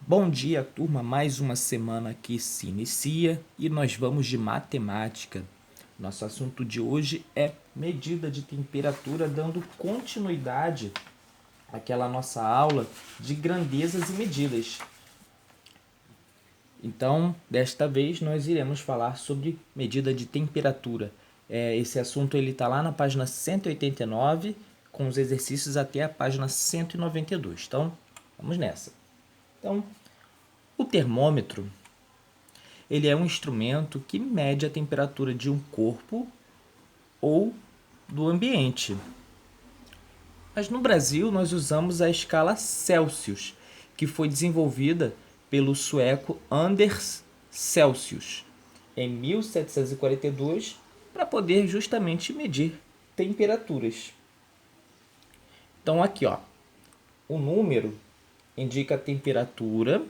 Bom dia, turma. Mais uma semana que se inicia e nós vamos de matemática. Nosso assunto de hoje é medida de temperatura, dando continuidade àquela nossa aula de grandezas e medidas. Então, desta vez, nós iremos falar sobre medida de temperatura. Esse assunto está lá na página 189, com os exercícios até a página 192. Então, vamos nessa. Então, o termômetro ele é um instrumento que mede a temperatura de um corpo ou do ambiente. Mas no Brasil nós usamos a escala Celsius, que foi desenvolvida pelo sueco Anders Celsius em 1742 para poder justamente medir temperaturas. Então aqui, ó, o número indica a temperatura.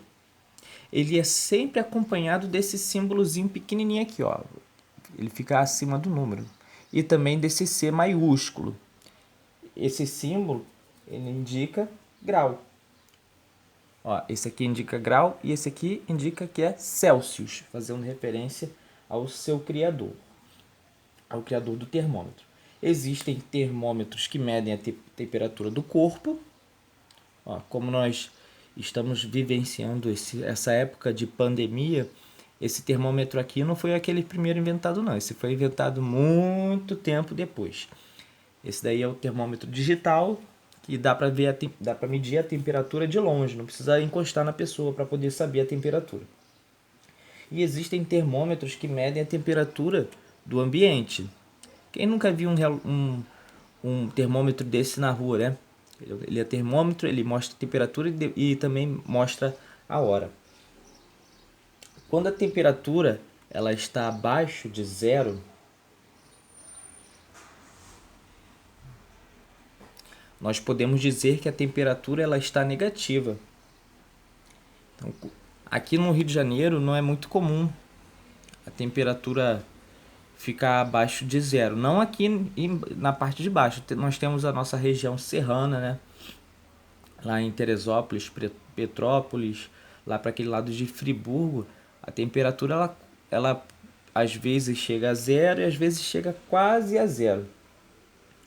Ele é sempre acompanhado desse símbolozinho pequenininho aqui, ó. Ele fica acima do número. E também desse C maiúsculo. Esse símbolo, ele indica grau. Ó, esse aqui indica grau e esse aqui indica que é Celsius, fazendo referência ao seu criador, ao criador do termômetro. Existem termômetros que medem a temperatura do corpo. Ó, como nós estamos vivenciando essa época de pandemia, esse termômetro aqui não foi aquele primeiro inventado, não. Esse foi inventado muito tempo depois. Esse daí é o termômetro digital, que dá para medir a temperatura de longe, não precisa encostar na pessoa para poder saber a temperatura. E existem termômetros que medem a temperatura do ambiente. Quem nunca viu um termômetro desse na rua, né? Ele é termômetro, ele mostra a temperatura e também mostra a hora. Quando a temperatura ela está abaixo de zero, nós podemos dizer que a temperatura ela está negativa. Então, aqui no Rio de Janeiro não é muito comum a temperatura ficar abaixo de zero. Não aqui na parte de baixo. Nós temos a nossa região serrana, né? Lá em Teresópolis, Petrópolis, lá para aquele lado de Friburgo, a temperatura ela às vezes chega a zero e às vezes chega quase a zero.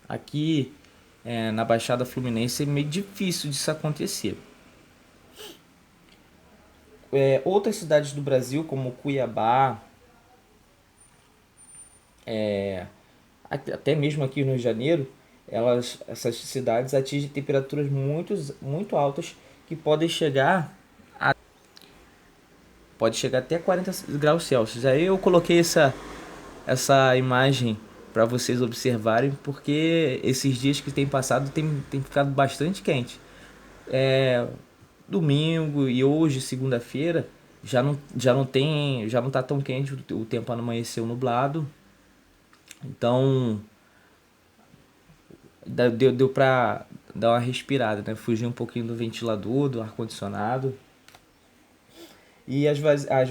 Aqui na Baixada Fluminense é meio difícil disso acontecer. Outras cidades do Brasil, como Cuiabá, até mesmo aqui no Rio de Janeiro, essas cidades atingem temperaturas muito altas que pode chegar até 40 graus Celsius. Aí eu coloquei essa imagem para vocês observarem, porque esses dias que tem passado tem ficado bastante quente. Domingo e hoje, segunda-feira, já não tá tão quente, o tempo amanheceu nublado. Então deu pra dar uma respirada, né? Fugir um pouquinho do ventilador, do ar-condicionado. E as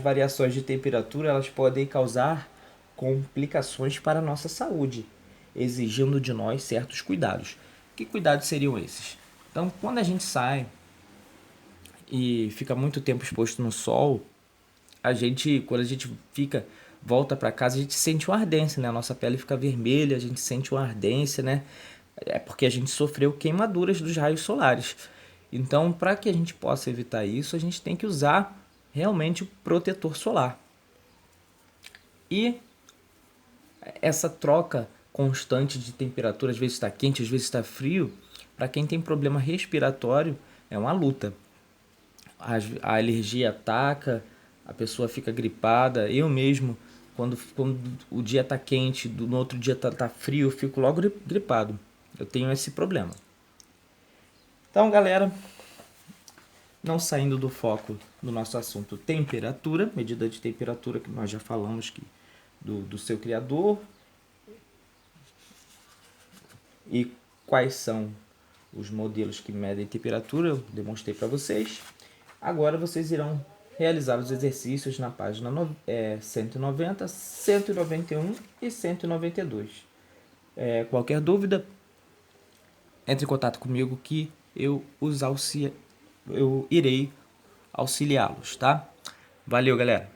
variações de temperatura elas podem causar complicações para a nossa saúde, exigindo de nós certos cuidados. Que cuidados seriam esses? Então, quando a gente sai e fica muito tempo exposto no sol, quando a gente volta para casa, a gente sente uma ardência, né? A nossa pele fica vermelha, a gente sente uma ardência, né? É porque a gente sofreu queimaduras dos raios solares. Então, para que a gente possa evitar isso, a gente tem que usar realmente o protetor solar. E essa troca constante de temperatura, às vezes está quente, às vezes está frio, para quem tem problema respiratório, é uma luta. A alergia ataca, a pessoa fica gripada. Eu mesmo, quando o dia está quente, no outro dia tá frio, eu fico logo gripado. Eu tenho esse problema. Então, galera, não saindo do foco do nosso assunto temperatura, medida de temperatura que nós já falamos do seu criador e quais são os modelos que medem temperatura, eu demonstrei para vocês. Agora vocês irão realizar os exercícios na página 190, 191 e 192. Qualquer dúvida, entre em contato comigo que eu irei auxiliá-los, tá? Valeu, galera!